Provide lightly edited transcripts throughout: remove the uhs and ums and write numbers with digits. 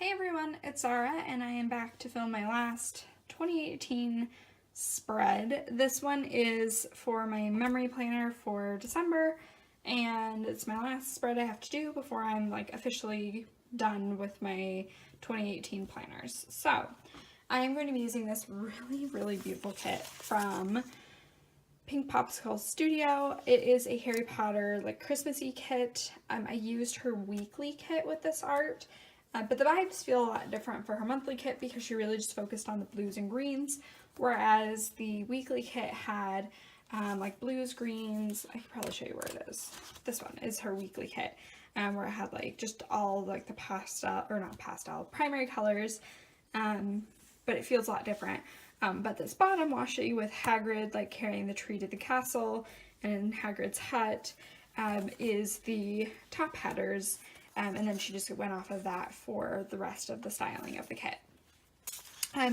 Hey everyone, it's Zara and I am back to film my last 2018 spread. This one is for my memory planner for December and it's my last spread I have to do before I'm like officially done with my 2018 planners. So I am going to be using this really beautiful kit from Pink Popsicle Studio. It is a Harry Potter like Christmassy kit. I used her weekly kit with this art. But the vibes feel a lot different for her monthly kit because she really just focused on the blues and greens, whereas the weekly kit had like blues, greens. I could probably show you where it is. This one is her weekly kit, where it had like just all like the pastel, or not pastel, primary colors, but it feels a lot different. But this bottom washi with Hagrid like carrying the tree to the castle and in Hagrid's hut is the top headers. And then she just went off of that for the rest of the styling of the kit.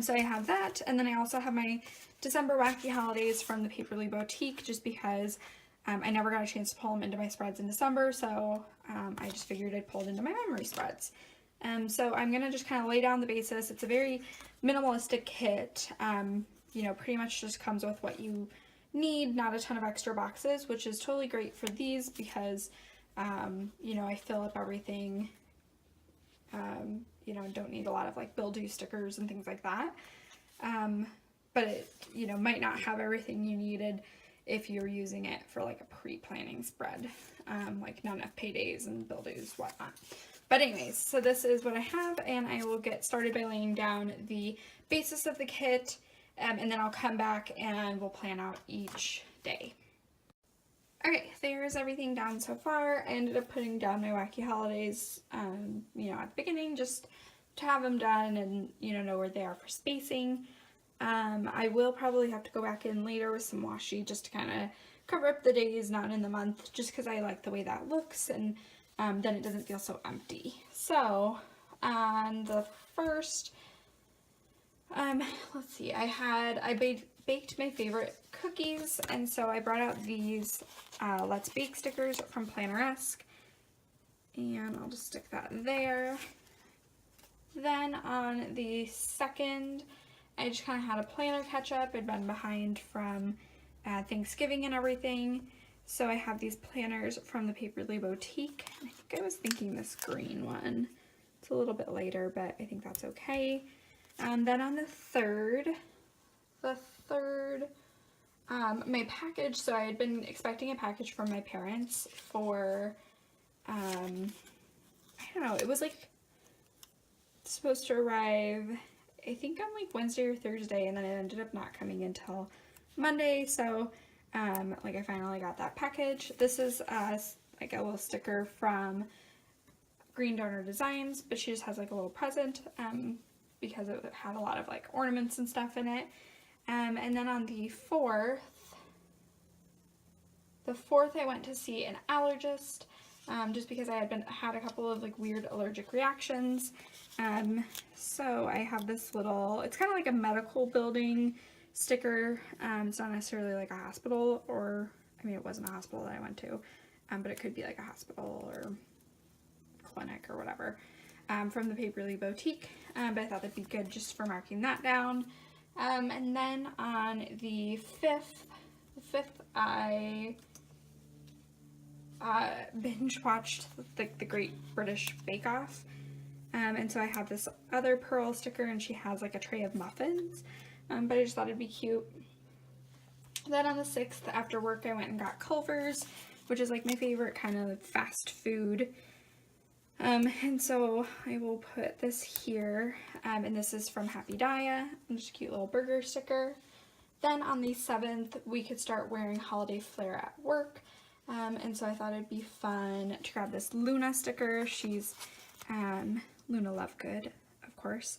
So I have that, and then I also have my December Wacky Holidays from the Paperly Bowtique, just because I never got a chance to pull them into my spreads in December, so I just figured I'd pull it into my memory spreads. So I'm going to just kind of lay down the basis. It's a very minimalistic kit, you know, pretty much just comes with what you need, not a ton of extra boxes, which is totally great for these because you know, I fill up everything, you know, don't need a lot of like build-do stickers and things like that, but it, you know, might not have everything you needed if you're using it for like a pre-planning spread, like not enough paydays and build-dos, whatnot. But anyways, so this is what I have, and I will get started by laying down the basis of the kit, and then I'll come back and we'll plan out each day. Okay, there's everything down so far. I ended up putting down my Wacky Holidays, you know, at the beginning just to have them done and, you know where they are for spacing. I will probably have to go back in later with some washi just to kind of cover up the days not in the month, just because I like the way that looks, and then it doesn't feel so empty. So, on the first, let's see, I baked my favorite cookies, and so I brought out these Let's Bake stickers from Planneresque, and I'll just stick that there. Then on the second, I just kind of had a planner catch up. I'd been behind from Thanksgiving and everything, so I have these planners from the Paperly Bowtique. I think I was thinking this green one. It's a little bit later, but I think that's okay. Then on the third, my package, so I had been expecting a package from my parents for, I don't know, it was like supposed to arrive, I think on like Wednesday or Thursday, and then it ended up not coming until Monday, so, like I finally got that package. This is, like a little sticker from Green Donor Designs, but she just has like a little present, because it had a lot of like ornaments and stuff in it. And then on the 4th I went to see an allergist, just because I had a couple of like weird allergic reactions. So I have this little, it's kind of like a medical building sticker. It's not necessarily like a hospital, or, I mean, it wasn't a hospital that I went to, but it could be like a hospital or clinic or whatever, from the Paperly Boutique. But I thought that'd be good just for marking that down. And then on the 5th, I binge watched the Great British Bake Off, and so I have this other Pearl sticker, and she has like a tray of muffins, but I just thought it'd be cute. Then on the 6th, after work, I went and got Culver's, which is like my favorite kind of fast food. And so I will put this here, and this is from Happy Daya, and just a cute little burger sticker. Then on the 7th, we could start wearing holiday flair at work, and so I thought it'd be fun to grab this Luna sticker. She's, Luna Lovegood, of course,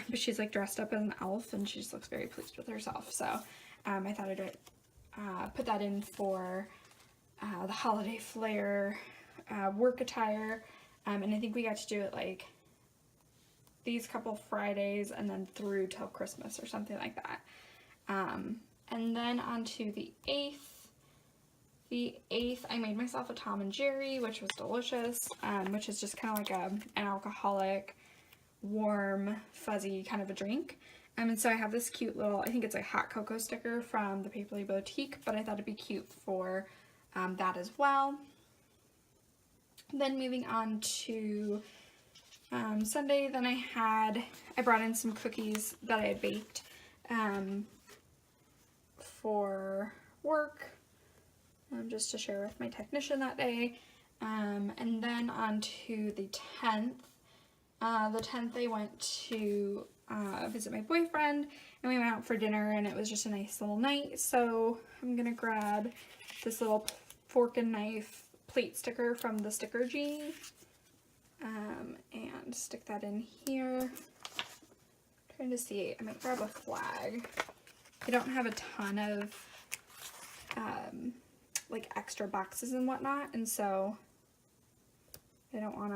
but she's like dressed up as an elf, and she just looks very pleased with herself, so I thought I'd put that in for the holiday flair work attire. And I think we got to do it like these couple Fridays and then through till Christmas or something like that. And then on to the 8th. The 8th, I made myself a Tom and Jerry, which was delicious, which is just kind of like an alcoholic warm, fuzzy kind of a drink. And so I have this cute little, I think it's a hot cocoa sticker from the Paperly Boutique, but I thought it'd be cute for that as well. Then moving on to Sunday, then I brought in some cookies that I had baked for work, just to share with my technician that day. And then on to the 10th. The 10th I went to visit my boyfriend, and we went out for dinner, and it was just a nice little night. So I'm gonna grab this little fork and knife plate sticker from the Sticker Genie, and stick that in here. Trying to see, I might grab a flag. I don't have a ton of like extra boxes and whatnot, and so I don't want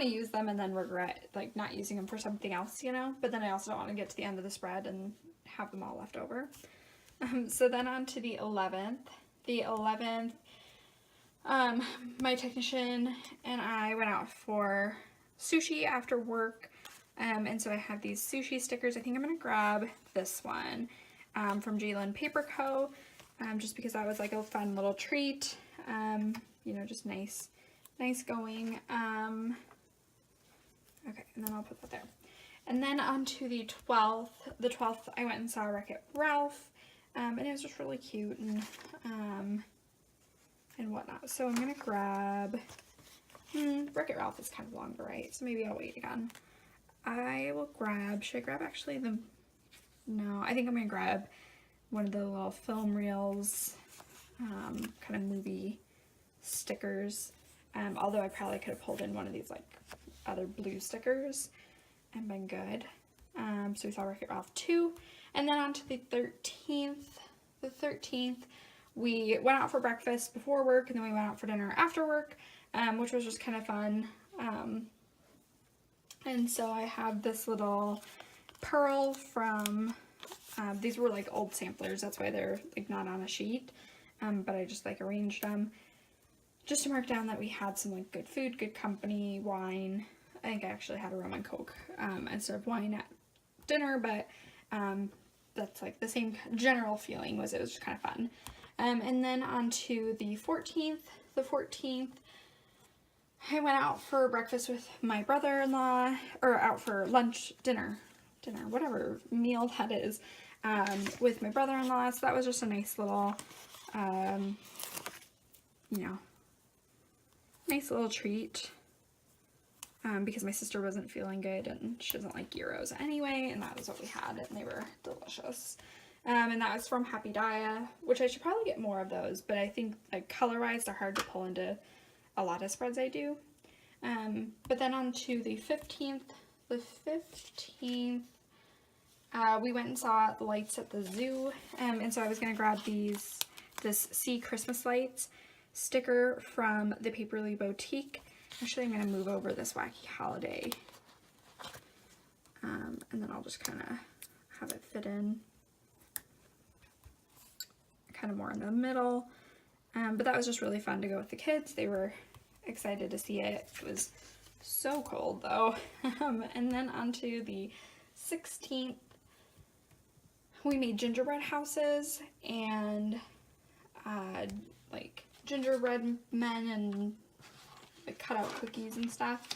to use them and then regret like not using them for something else, you know, but then I also don't want to get to the end of the spread and have them all left over. So then on to the 11th. The 11th, my technician and I went out for sushi after work, and so I have these sushi stickers. I think I'm going to grab this one from JLynnPaperCo, just because that was like a fun little treat, you know, just nice going. Okay, and then I'll put that there. And then on to the 12th. The 12th, I went and saw Wreck-It Ralph, and it was just really cute and whatnot. So I'm gonna grab, Wreck-It Ralph is kind of long to write, so maybe I'll wait again. I will grab, should I grab actually no, I think I'm gonna grab one of the little film reels, kind of movie stickers, although I probably could have pulled in one of these like other blue stickers and been good. So we saw Wreck-It Ralph 2, and then on to the 13th. The 13th, we went out for breakfast before work, and then we went out for dinner after work, which was just kind of fun. And so I have this little pearl from, these were like old samplers, that's why they're like not on a sheet, but I just like arranged them just to mark down that we had some like good food, good company, wine. I think I actually had a rum and coke instead of wine at dinner, but that's like the same general feeling, was it was just kind of fun. And then on to the 14th. The 14th, I went out for breakfast with my brother-in-law, or out for lunch, dinner, whatever meal that is, with my brother-in-law. So that was just a nice little, you know, nice little treat. Because my sister wasn't feeling good, and she doesn't like gyros anyway, and that was what we had, and they were delicious. And that was from Happy Daya, which I should probably get more of those, but I think like color-wise they're hard to pull into a lot of spreads I do. But then on to the 15th. The 15th, we went and saw the lights at the zoo, and so I was going to grab this Sea Christmas Lights sticker from the Paperly Boutique. Actually, I'm going to move over this Wacky Holiday, and then I'll just kind of have it fit in kind of more in the middle, but that was just really fun to go with the kids. They were excited to see it. It was so cold though. And then on to the 16th, we made gingerbread houses and like gingerbread men and like cut out cookies and stuff.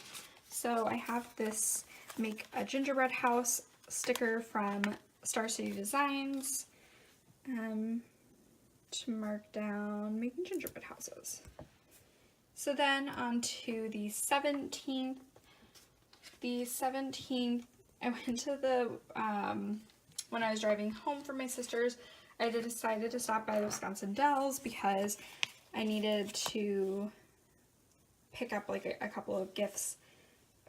So I have this make a gingerbread house sticker from Star City Designs, to mark down making gingerbread houses. So then on to the 17th. The 17th, I went to the, when I was driving home from my sister's, I decided to stop by the Wisconsin Dells because I needed to pick up like a couple of gifts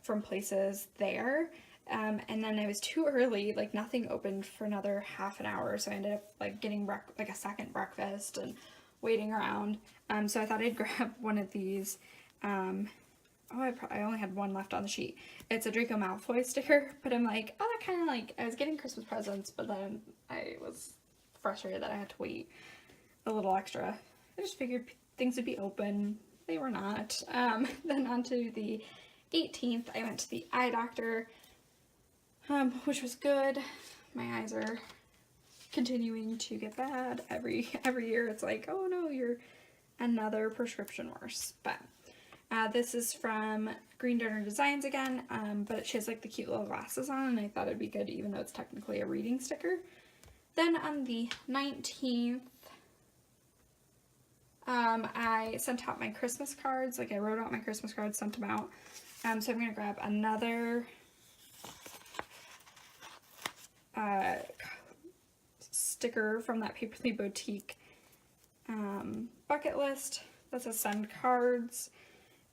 from places there, and then it was too early, like nothing opened for another half an hour, so I ended up like getting like a second breakfast and waiting around. So I thought I'd grab one of these. I only had one left on the sheet. It's a Draco Malfoy sticker, but I'm like, oh, that kind of like, I was getting Christmas presents, but then I was frustrated that I had to wait a little extra. I just figured things would be open. They were not. Then on to the 18th, I went to the eye doctor, which was good. My eyes are continuing to get bad every year. It's like, oh no, you're another prescription worse. But this is from Green Donor Designs again, but she has like the cute little glasses on, and I thought it'd be good even though it's technically a reading sticker. Then on the 19th, I sent out my Christmas cards. Like, I wrote out my Christmas cards, sent them out. So I'm going to grab another sticker from that Paperly Boutique bucket list that says send cards.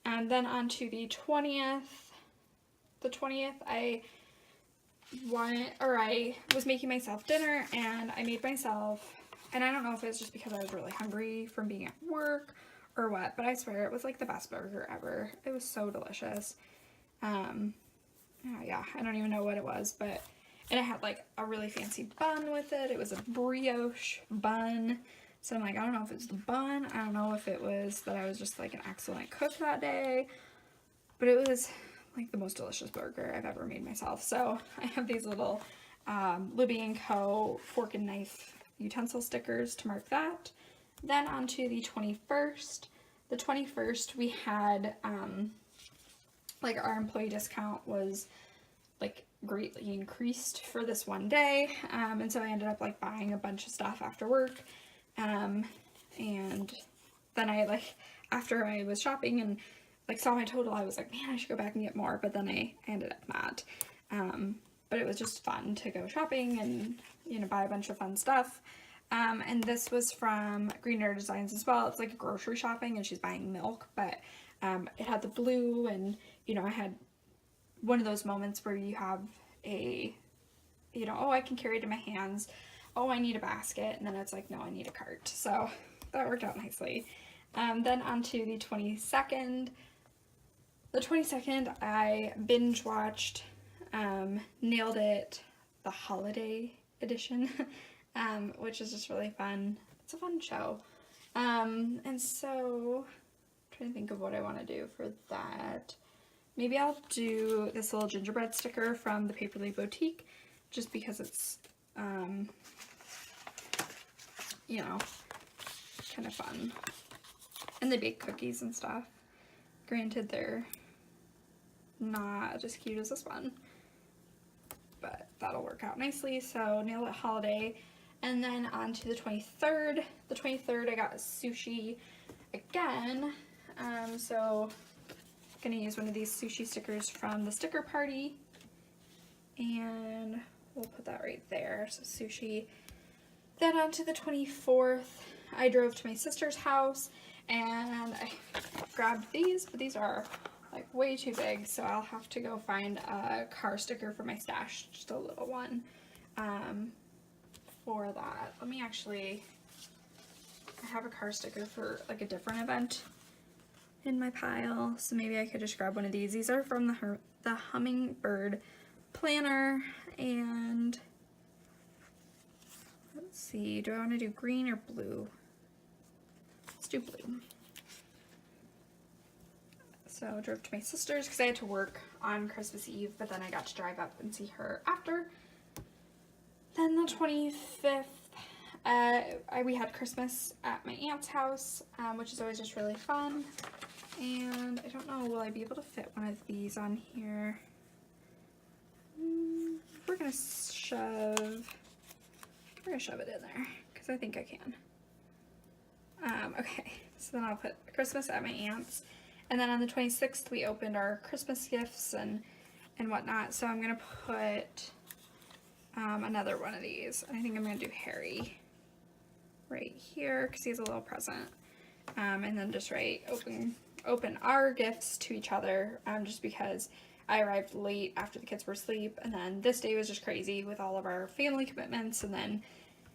And then on to the 20th. The 20th, I was making myself dinner, and I made myself, and I don't know if it's just because I was really hungry from being at work or what, but I swear it was like the best burger ever. It was so delicious. Yeah, I don't even know what it was, but, and it had like a really fancy bun with it. It was a brioche bun. So I'm like, I don't know if it's the bun. I don't know if it was that I was just like an excellent cook that day, but it was like the most delicious burger I've ever made myself. So I have these little Libbie and Co fork and knife utensil stickers to mark that. Then on to the 21st. The 21st we had like our employee discount was like greatly increased for this one day, and so I ended up like buying a bunch of stuff after work, and then I like, after I was shopping and like saw my total, I was like, man, I should go back and get more, but then I ended up not. But it was just fun to go shopping and, you know, buy a bunch of fun stuff. And this was from Green Donor Designs as well. It's like a grocery shopping, and she's buying milk, but it had the blue, and, you know, I had one of those moments where you have a, you know, oh, I can carry it in my hands. Oh, I need a basket. And then it's like, no, I need a cart. So that worked out nicely. Then on to the 22nd. The 22nd, I binge watched Nailed It, the holiday edition, which is just really fun. It's a fun show. And so, I'm trying to think of what I want to do for that. Maybe I'll do this little gingerbread sticker from the Paperly Boutique, just because it's, you know, kind of fun. And they bake cookies and stuff. Granted, they're not as cute as this one, but that'll work out nicely. So Nail It Holiday. And then on to the 23rd. The 23rd, I got sushi again. So I'm gonna use one of these sushi stickers from the sticker party, and we'll put that right there. So sushi. Then on to the 24th, I drove to my sister's house, and I grabbed these, but these are like way too big, so I'll have to go find a car sticker for my stash, just a little one, for that. Let me actually, I have a car sticker for like a different event in my pile, so maybe I could just grab one of these. These are from the Hummingbird Planner, and let's see, do I want to do green or blue? Let's do blue. So I drove to my sister's because I had to work on Christmas Eve, but then I got to drive up and see her after. Then the 25th, we had Christmas at my aunt's house, which is always just really fun. And I don't know, will I be able to fit one of these on here? We're gonna shove it in there because I think I can. Okay, so then I'll put Christmas at my aunt's. And then on the 26th, we opened our Christmas gifts and whatnot. So I'm going to put another one of these. I think I'm going to do Harry right here because he has a little present. And then just write open our gifts to each other, just because I arrived late after the kids were asleep. And then this day was just crazy with all of our family commitments. And then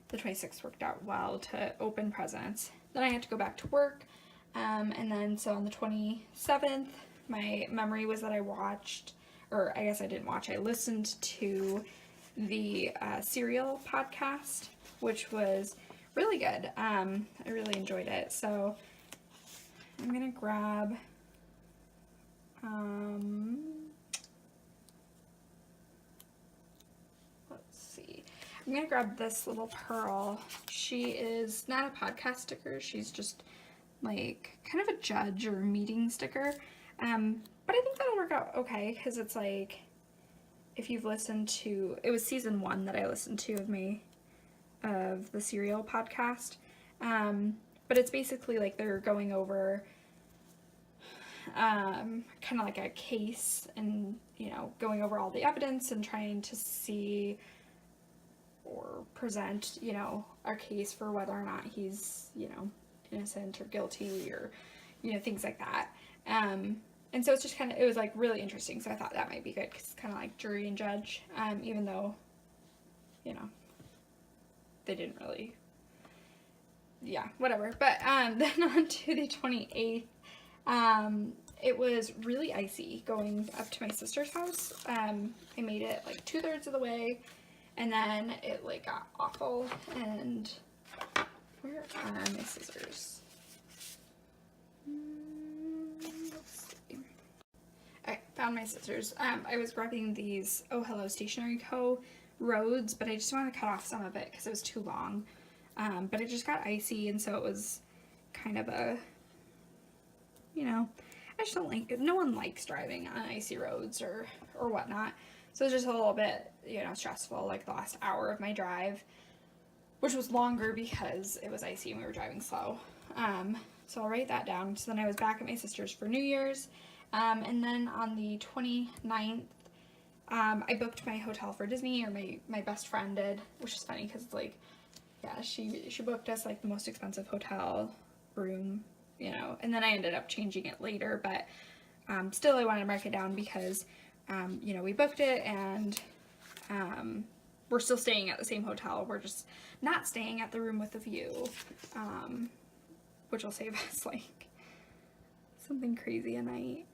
the 26th worked out well to open presents. Then I had to go back to work. And then so on the 27th, my memory was that I watched, or I guess I didn't watch, I listened to the Serial podcast, which was really good. I really enjoyed it. So I'm gonna grab Let's see. I'm gonna grab this little pearl. She is not a podcast sticker. She's just like kind of a judge or meeting sticker. But I think that'll work out okay because it's like, if you've listened to, it was season 1 that I listened to of the Serial podcast. But it's basically like they're going over kind of like a case and, you know, going over all the evidence and trying to see or present, you know, our case for whether or not he's, you know, innocent or guilty or, you know, things like that. And so it's just kind of, it was like really interesting. So I thought that might be good because it's kind of like jury and judge, even though, you know, they didn't really, yeah, whatever. But then on to the 28th, it was really icy going up to my sister's house. I made it like 2/3 of the way, and then it like got awful. And where are my scissors? Let's see. I found my scissors. I was grabbing these Hello Stationery Co. roads, but I just want to cut off some of it because it was too long. But it just got icy, and so it was kind of a, you know, I just don't like it. No one likes driving on icy roads or whatnot. So it was just a little bit, you know, stressful, like the last hour of my drive, which was longer because it was icy and we were driving slow. So I'll write that down. So then I was back at my sister's for New Year's. And then on the 29th, I booked my hotel for Disney, or my best friend did, which is funny because, like, yeah, she booked us like the most expensive hotel room, you know, and then I ended up changing it later, but still I wanted to mark it down because, you know, we booked it, and we're still staying at the same hotel. We're just not staying at the room with the view, which will save us like something crazy a night.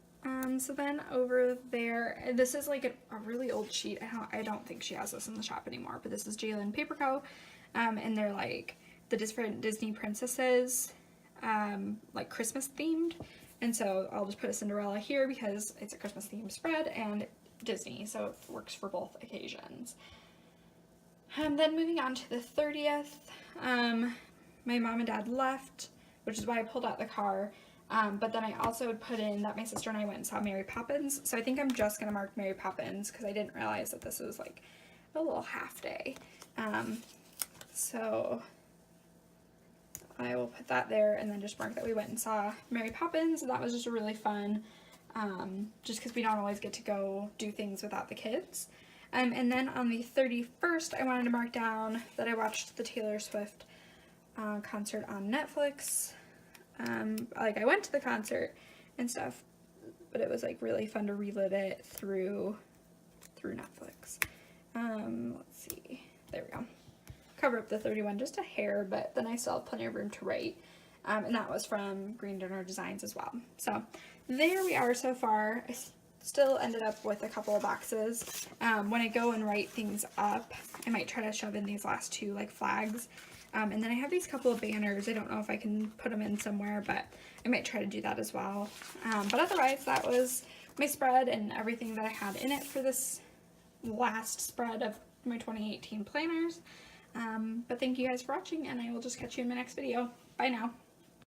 So then over there, this is like a really old sheet. I don't think she has this in the shop anymore, but this is JLynnPaperCo, and they're like the different Disney princesses, like Christmas themed. And so I'll just put a Cinderella here because it's a Christmas themed spread and Disney, so it works for both occasions. Then moving on to the 30th, my mom and dad left, which is why I pulled out the car. But then I also put in that my sister and I went and saw Mary Poppins. So I think I'm just going to mark Mary Poppins because I didn't realize that this was like a little half day. So I will put that there and then just mark that we went and saw Mary Poppins. And that was just really fun, just because we don't always get to go do things without the kids. And then on the 31st, I wanted to mark down that I watched the Taylor Swift concert on Netflix. Like I went to the concert and stuff, but it was like really fun to relive it through Netflix. Let's see, there we go. Cover up the 31 just a hair, but then I still have plenty of room to write. And that was from Green Donor Designs as well. So there we are so far. I still ended up with a couple of boxes. When I go and write things up, I might try to shove in these last two like flags. And then I have these couple of banners. I don't know if I can put them in somewhere, but I might try to do that as well. But otherwise, that was my spread and everything that I had in it for this last spread of my 2018 planners. But thank you guys for watching, and I will just catch you in my next video. Bye now.